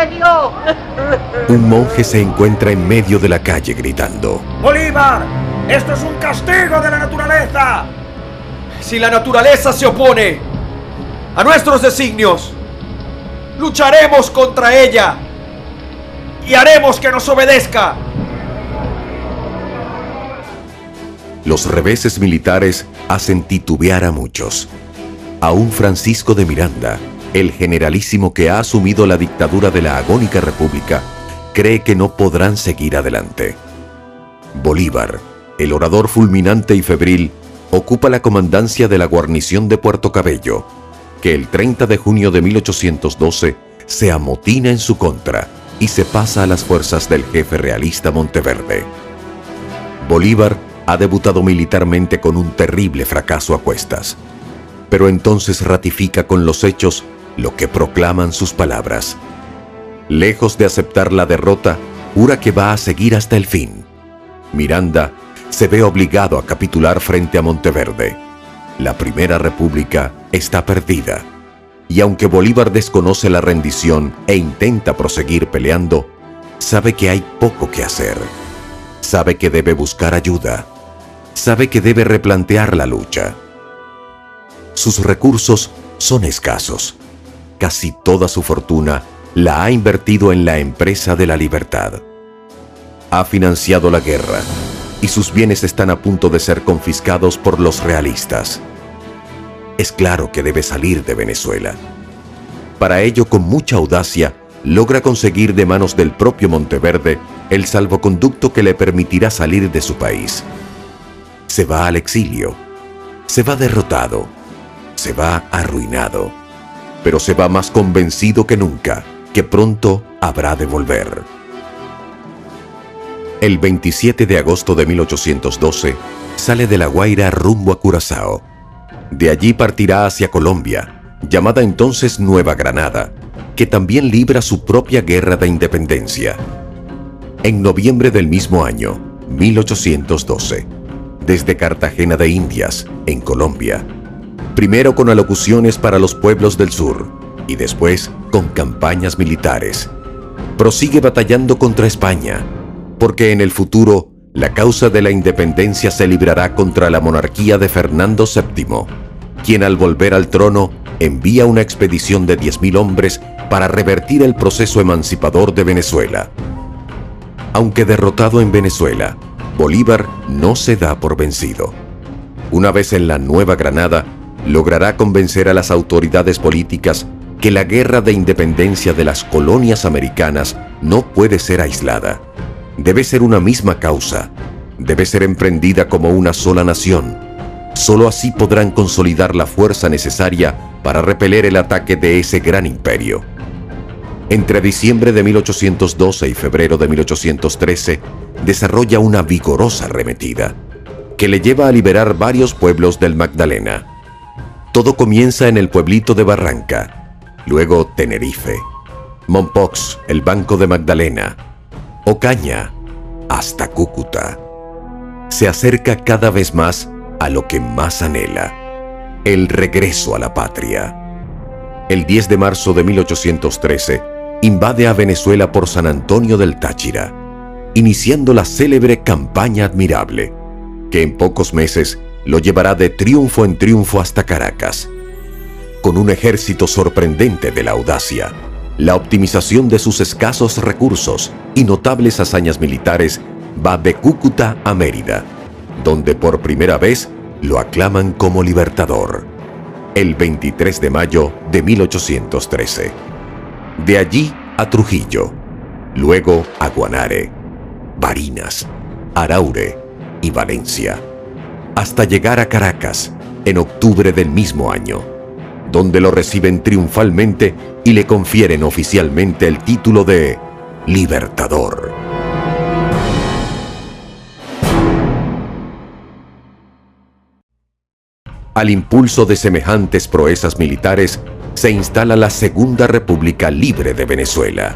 genio! Un monje se encuentra en medio de la calle gritando: ¡Bolívar! ¡Esto es un castigo de la naturaleza! Si la naturaleza se opone a nuestros designios, lucharemos contra ella y haremos que nos obedezca. Los reveses militares hacen titubear a muchos. Aún Francisco de Miranda, el generalísimo que ha asumido la dictadura de la agónica república, cree que no podrán seguir adelante. Bolívar, el orador fulminante y febril, ocupa la comandancia de la guarnición de Puerto Cabello, que el 30 de junio de 1812 se amotina en su contra y se pasa a las fuerzas del jefe realista Monteverde. Bolívar ha debutado militarmente con un terrible fracaso a cuestas, pero entonces ratifica con los hechos lo que proclaman sus palabras. Lejos de aceptar la derrota, jura que va a seguir hasta el fin. Miranda se ve obligado a capitular frente a Monteverde. La Primera República está perdida, y aunque Bolívar desconoce la rendición e intenta proseguir peleando, sabe que hay poco que hacer. Sabe que debe buscar ayuda. Sabe que debe replantear la lucha. Sus recursos son escasos. Casi toda su fortuna la ha invertido en la empresa de la libertad. Ha financiado la guerra y sus bienes están a punto de ser confiscados por los realistas. Es claro que debe salir de Venezuela. Para ello, con mucha audacia, logra conseguir de manos del propio Monteverde el salvoconducto que le permitirá salir de su país. Se va al exilio, se va derrotado, se va arruinado, pero se va más convencido que nunca que pronto habrá de volver. El 27 de agosto de 1812 sale de La Guaira rumbo a Curazao. De allí partirá hacia Colombia, llamada entonces Nueva Granada, que también libra su propia guerra de independencia. En noviembre del mismo año, 1812, desde Cartagena de Indias, en Colombia, primero con alocuciones para los pueblos del sur y después con campañas militares, prosigue batallando contra España, porque en el futuro la causa de la independencia se librará contra la monarquía de Fernando VII, quien al volver al trono envía una expedición de 10.000 hombres para revertir el proceso emancipador de Venezuela. Aunque derrotado en Venezuela, Bolívar no se da por vencido. Una vez en la Nueva Granada, logrará convencer a las autoridades políticas que la guerra de independencia de las colonias americanas no puede ser aislada. Debe ser una misma causa, debe ser emprendida como una sola nación. Solo así podrán consolidar la fuerza necesaria para repeler el ataque de ese gran imperio. Entre diciembre de 1812 y febrero de 1813, desarrolla una vigorosa arremetida, que le lleva a liberar varios pueblos del Magdalena. Todo comienza en el pueblito de Barranca, luego Tenerife, Mompox, el Banco de Magdalena, Ocaña, hasta Cúcuta. Se acerca cada vez más a lo que más anhela, el regreso a la patria. El 10 de marzo de 1813, invade a Venezuela por San Antonio del Táchira, iniciando la célebre Campaña Admirable, que en pocos meses lo llevará de triunfo en triunfo hasta Caracas. Con un ejército sorprendente de la audacia, la optimización de sus escasos recursos y notables hazañas militares, va de Cúcuta a Mérida, donde por primera vez lo aclaman como libertador, el 23 de mayo de 1813. De allí a Trujillo, luego a Guanare, Barinas, Araure y Valencia, hasta llegar a Caracas en octubre del mismo año, donde lo reciben triunfalmente y le confieren oficialmente el título de Libertador. Al impulso de semejantes proezas militares, se instala la Segunda República Libre de Venezuela.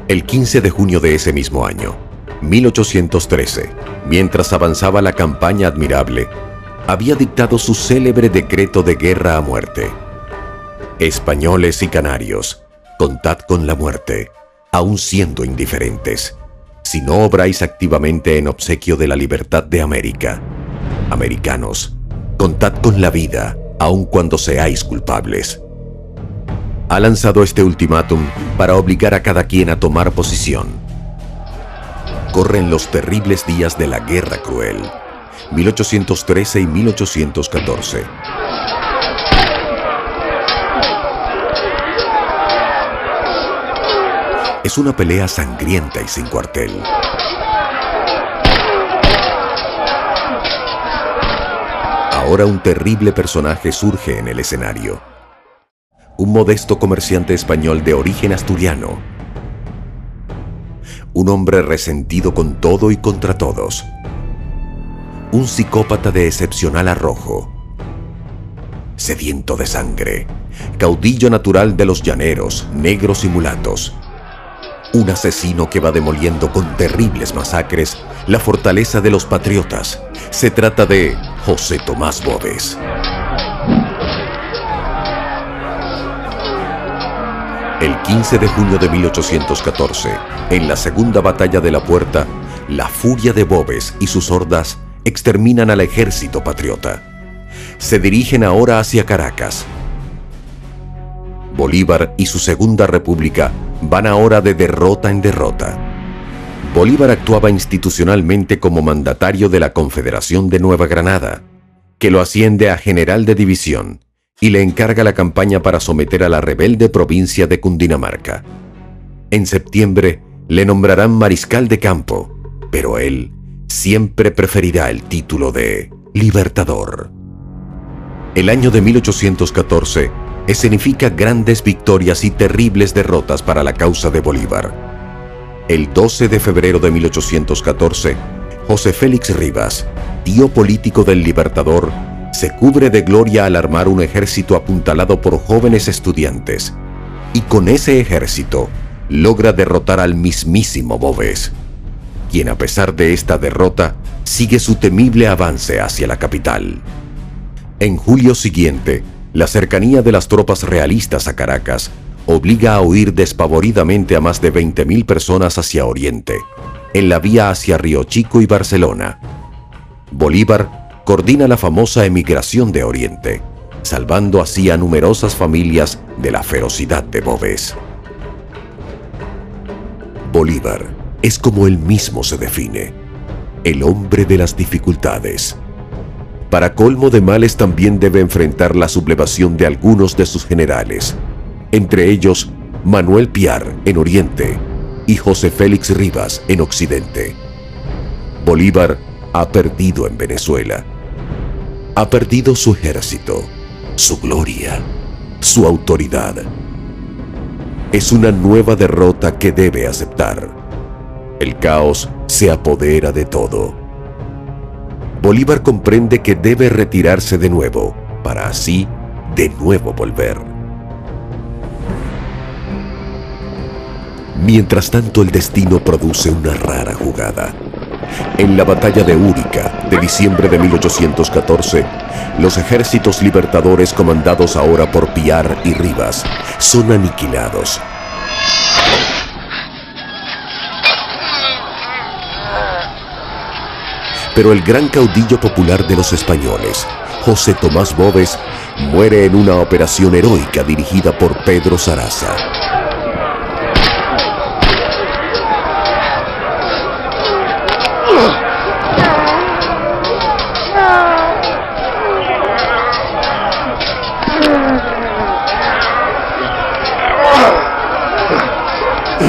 El 15 de junio de ese mismo año, 1813, mientras avanzaba la Campaña Admirable, había dictado su célebre decreto de guerra a muerte. Españoles y canarios, Contad con la muerte, aun siendo indiferentes, si no obráis activamente en obsequio de la libertad de América. Americanos, contad con la vida, aun cuando seáis culpables. Ha lanzado este ultimátum para obligar a cada quien a tomar posición. Corren los terribles días de la Guerra Cruel, 1813 y 1814. Es una pelea sangrienta y sin cuartel. Ahora un terrible personaje surge en el escenario. Un modesto comerciante español de origen asturiano. Un hombre resentido con todo y contra todos. Un psicópata de excepcional arrojo. Sediento de sangre. Caudillo natural de los llaneros, negros y mulatos. Un asesino que va demoliendo con terribles masacres la fortaleza de los patriotas. Se trata de José Tomás Boves. El 15 de junio de 1814, en la segunda batalla de la Puerta, la furia de Boves y sus hordas exterminan al ejército patriota. Se dirigen ahora hacia Caracas. Bolívar y su Segunda República van ahora de derrota en derrota. Bolívar actuaba institucionalmente como mandatario de la Confederación de Nueva Granada, que lo asciende a general de división y le encarga la campaña para someter a la rebelde provincia de Cundinamarca. En septiembre le nombrarán mariscal de campo, pero él siempre preferirá el título de Libertador. El año de 1814 escenifica grandes victorias y terribles derrotas para la causa de Bolívar. El 12 de febrero de 1814, José Félix Rivas, tío político del Libertador, se cubre de gloria al armar un ejército apuntalado por jóvenes estudiantes, y con ese ejército logra derrotar al mismísimo Boves, quien a pesar de esta derrota sigue su temible avance hacia la capital. En julio siguiente, la cercanía de las tropas realistas a Caracas obliga a huir despavoridamente a más de 20.000 personas hacia Oriente, en la vía hacia Río Chico y Barcelona. Bolívar coordina la famosa emigración de Oriente, salvando así a numerosas familias de la ferocidad de Boves. Bolívar es como él mismo se define, el hombre de las dificultades. Para colmo de males también debe enfrentar la sublevación de algunos de sus generales, entre ellos Manuel Piar en Oriente y José Félix Rivas en Occidente. Bolívar ha perdido en Venezuela. Ha perdido su ejército, su gloria, su autoridad. Es una nueva derrota que debe aceptar. El caos se apodera de todo. Bolívar comprende que debe retirarse de nuevo, para así de nuevo volver. Mientras tanto, el destino produce una rara jugada. En la batalla de Úrica, de diciembre de 1814, los ejércitos libertadores comandados ahora por Piar y Rivas son aniquilados. Pero el gran caudillo popular de los españoles, José Tomás Boves, muere en una operación heroica dirigida por Pedro Saraza.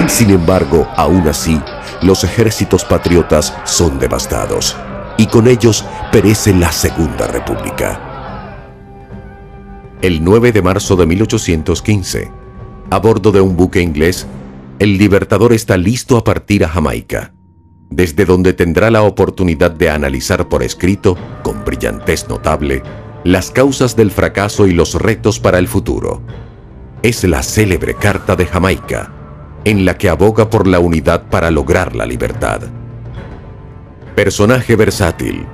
Sin embargo, aún así, los ejércitos patriotas son devastados, y con ellos perece la Segunda República. El 9 de marzo de 1815, a bordo de un buque inglés, el Libertador está listo a partir a Jamaica, desde donde tendrá la oportunidad de analizar por escrito, con brillantez notable, las causas del fracaso y los retos para el futuro. Es la célebre Carta de Jamaica, en la que aboga por la unidad para lograr la libertad. Personaje versátil,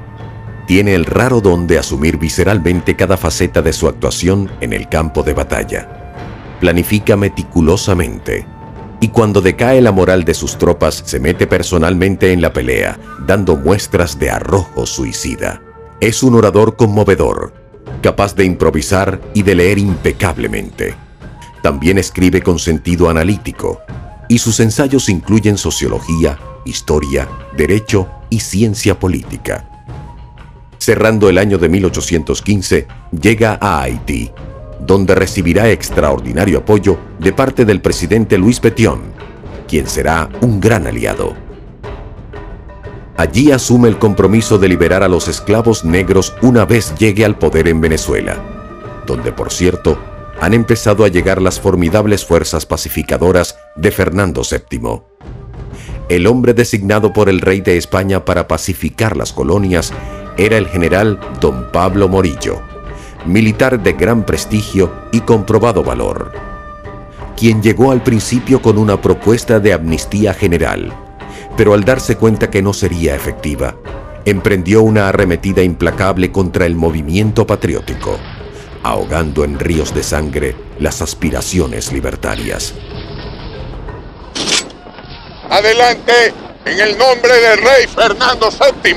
tiene el raro don de asumir visceralmente cada faceta de su actuación en el campo de batalla. planifica meticulosamente y cuando decae la moral de sus tropas se mete personalmente en la pelea, dando muestras de arrojo suicida. Es un orador conmovedor, capaz de improvisar y de leer impecablemente. También escribe con sentido analítico, y sus ensayos incluyen sociología, historia, derecho y ciencia política. Cerrando el año de 1815, llega a Haití, donde recibirá extraordinario apoyo de parte del presidente Louis Pétion, quien será un gran aliado. Allí asume el compromiso de liberar a los esclavos negros una vez llegue al poder en Venezuela, donde, por cierto, han empezado a llegar las formidables fuerzas pacificadoras de Fernando VII. El hombre designado por el rey de España para pacificar las colonias era el general Don Pablo Morillo, militar de gran prestigio y comprobado valor, quien llegó al principio con una propuesta de amnistía general, pero al darse cuenta que no sería efectiva, emprendió una arremetida implacable contra el movimiento patriótico, ahogando en ríos de sangre las aspiraciones libertarias. ¡Adelante! ¡En el nombre del rey Fernando VII!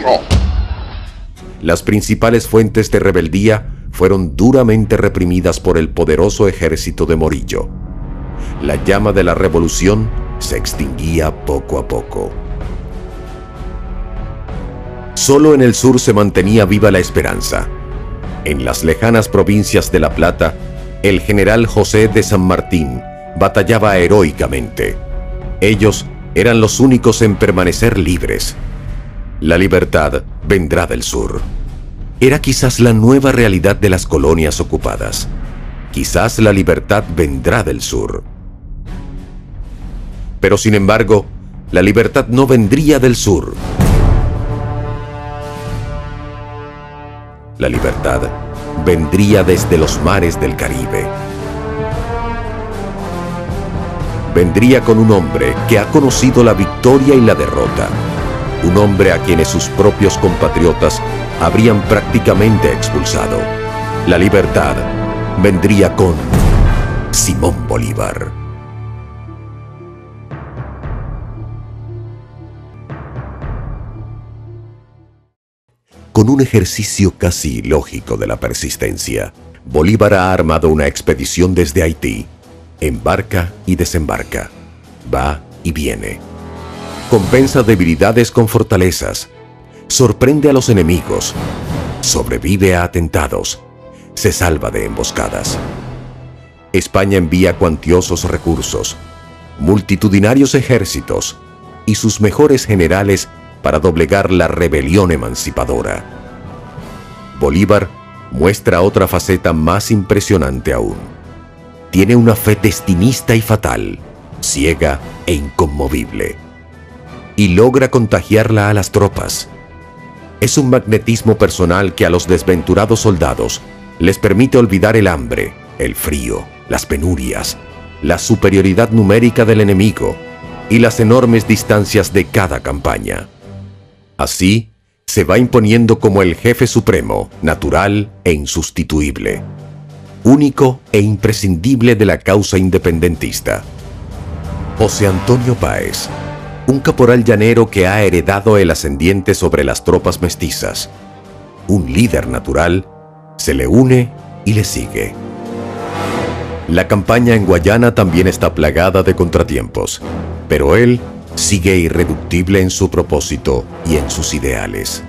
Las principales fuentes de rebeldía fueron duramente reprimidas por el poderoso ejército de Morillo. La llama de la revolución se extinguía poco a poco. Solo en el sur se mantenía viva la esperanza. En las lejanas provincias de La Plata, el general José de San Martín batallaba heroicamente. Ellos eran los únicos en permanecer libres. La libertad vendrá del sur. Era quizás la nueva realidad de las colonias ocupadas. Quizás la libertad vendrá del sur. Pero sin embargo, la libertad no vendría del sur. La libertad vendría desde los mares del Caribe. Vendría con un hombre que ha conocido la victoria y la derrota. Un hombre a quienes sus propios compatriotas habrían prácticamente expulsado. La libertad vendría con Simón Bolívar. Con un ejercicio casi ilógico de la persistencia, Bolívar ha armado una expedición desde Haití. Embarca y desembarca, va y viene. Compensa debilidades con fortalezas, sorprende a los enemigos, sobrevive a atentados, se salva de emboscadas. España envía cuantiosos recursos, multitudinarios ejércitos y sus mejores generales para doblegar la rebelión emancipadora. Bolívar muestra otra faceta más impresionante aún. Tiene una fe destinista y fatal, ciega e inconmovible, y logra contagiarla a las tropas. Es un magnetismo personal que a los desventurados soldados les permite olvidar el hambre, el frío, las penurias, la superioridad numérica del enemigo y las enormes distancias de cada campaña. Así, se va imponiendo como el jefe supremo, natural e insustituible, único e imprescindible de la causa independentista. José Antonio Páez, un caporal llanero que ha heredado el ascendiente sobre las tropas mestizas, un líder natural, se le une y le sigue. La campaña en Guayana también está plagada de contratiempos, pero él sigue irreductible en su propósito y en sus ideales.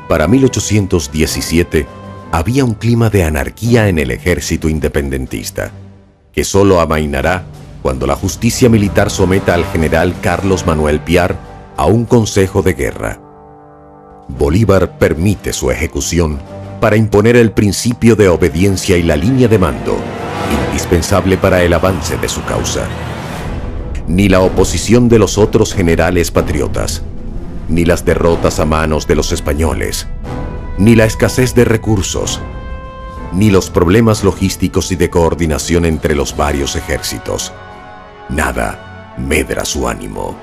Para 1817 había un clima de anarquía en el ejército independentista, que solo amainará cuando la justicia militar someta al general Carlos Manuel Piar a un consejo de guerra. Bolívar permite su ejecución para imponer el principio de obediencia y la línea de mando, indispensable para el avance de su causa. Ni la oposición de los otros generales patriotas, ni las derrotas a manos de los españoles, ni la escasez de recursos, ni los problemas logísticos y de coordinación entre los varios ejércitos. Nada medra su ánimo.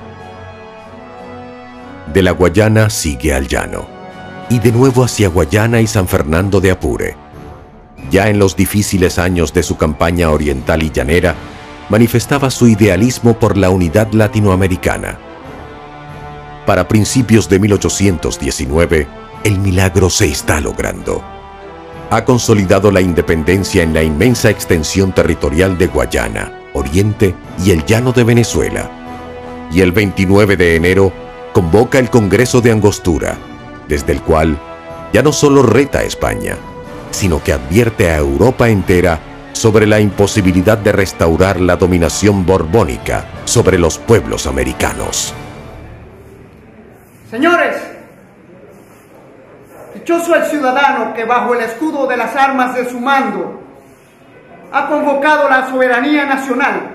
De la Guayana sigue al llano, y de nuevo hacia Guayana y San Fernando de Apure. ya en los difíciles años de su campaña oriental y llanera, manifestaba su idealismo por la unidad latinoamericana. Para principios de 1819, el milagro se está logrando. Ha consolidado la independencia en la inmensa extensión territorial de Guayana, Oriente y el Llano de Venezuela. Y el 29 de enero convoca el Congreso de Angostura, desde el cual ya no solo reta a España, sino que advierte a Europa entera sobre la imposibilidad de restaurar la dominación borbónica sobre los pueblos americanos. Señores, dichoso el ciudadano que bajo el escudo de las armas de su mando ha convocado la soberanía nacional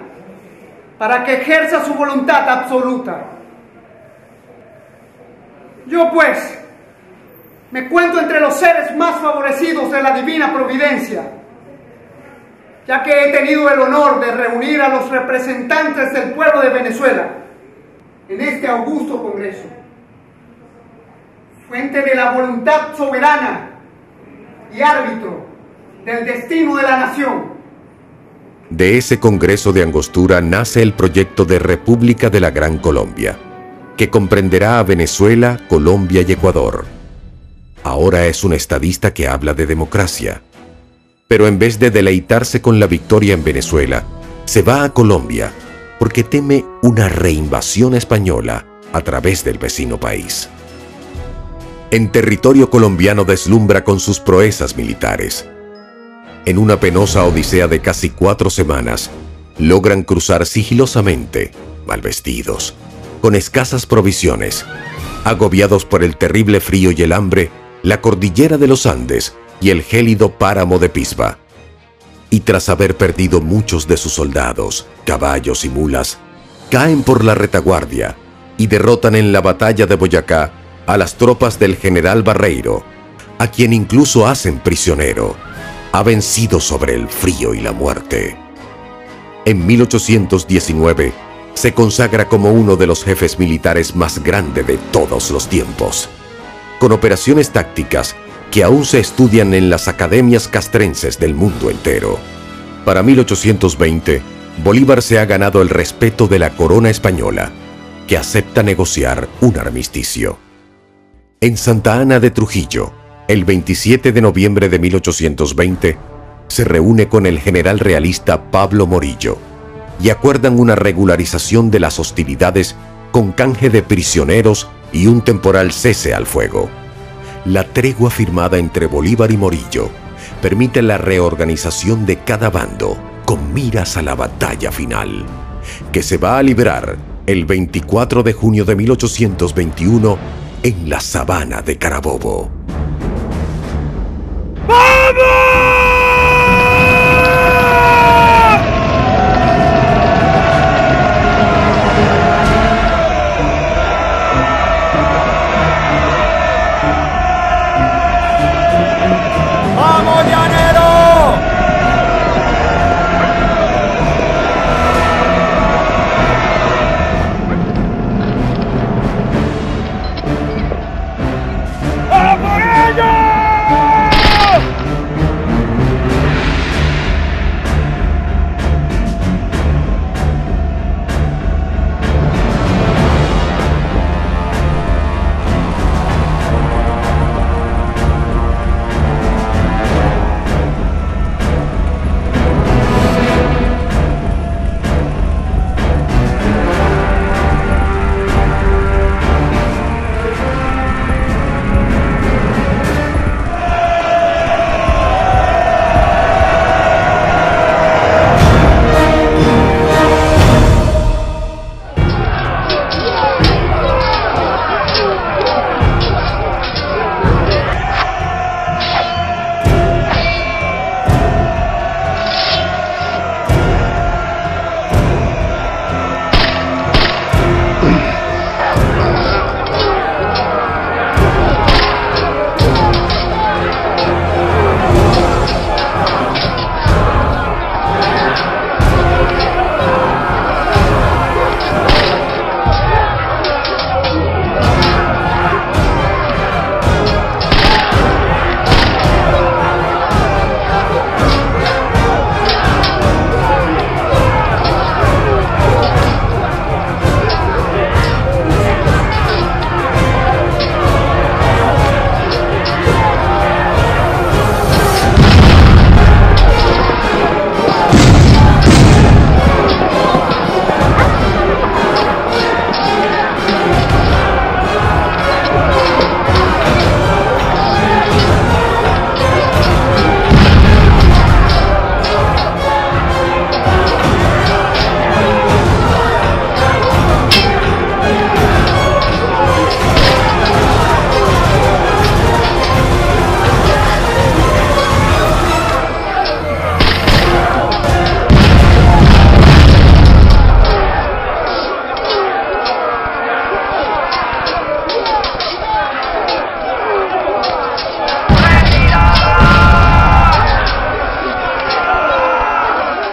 para que ejerza su voluntad absoluta. Yo pues me cuento entre los seres más favorecidos de la divina providencia, ya que he tenido el honor de reunir a los representantes del pueblo de Venezuela en este augusto congreso, fuente de la voluntad soberana y árbitro del destino de la nación. De ese Congreso de Angostura nace el proyecto de República de la Gran Colombia, que comprenderá a Venezuela, Colombia y Ecuador. Ahora es un estadista que habla de democracia, pero en vez de deleitarse con la victoria en Venezuela, se va a Colombia porque teme una reinvasión española a través del vecino país. En territorio colombiano deslumbra con sus proezas militares. En una penosa odisea de casi 4 semanas, logran cruzar sigilosamente, mal vestidos, con escasas provisiones, agobiados por el terrible frío y el hambre, la cordillera de los Andes y el gélido páramo de Pisba. Y tras haber perdido muchos de sus soldados, caballos y mulas, caen por la retaguardia y derrotan en la batalla de Boyacá a las tropas del general Barreiro, a quien incluso hacen prisionero. Ha vencido sobre el frío y la muerte. En 1819 se consagra como uno de los jefes militares más grandes de todos los tiempos, con operaciones tácticas que aún se estudian en las academias castrenses del mundo entero. Para 1820, Bolívar se ha ganado el respeto de la corona española, que acepta negociar un armisticio. En Santa Ana de Trujillo, el 27 de noviembre de 1820, se reúne con el general realista Pablo Morillo y acuerdan una regularización de las hostilidades con canje de prisioneros y un temporal cese al fuego. La tregua firmada entre Bolívar y Morillo permite la reorganización de cada bando con miras a la batalla final, que se va a librar el 24 de junio de 1821 en la sabana de Carabobo. ¡Vamos, llanero! ¡A por ellos!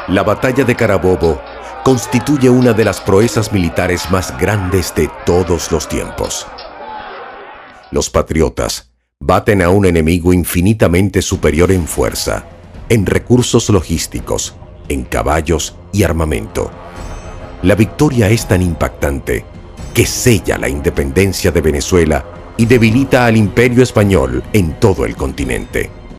La batalla de Carabobo constituye una de las proezas militares más grandes de todos los tiempos. Los patriotas baten a un enemigo infinitamente superior en fuerza, en recursos logísticos, en caballos y armamento. La victoria es tan impactante que sella la independencia de Venezuela y debilita al imperio español en todo el continente.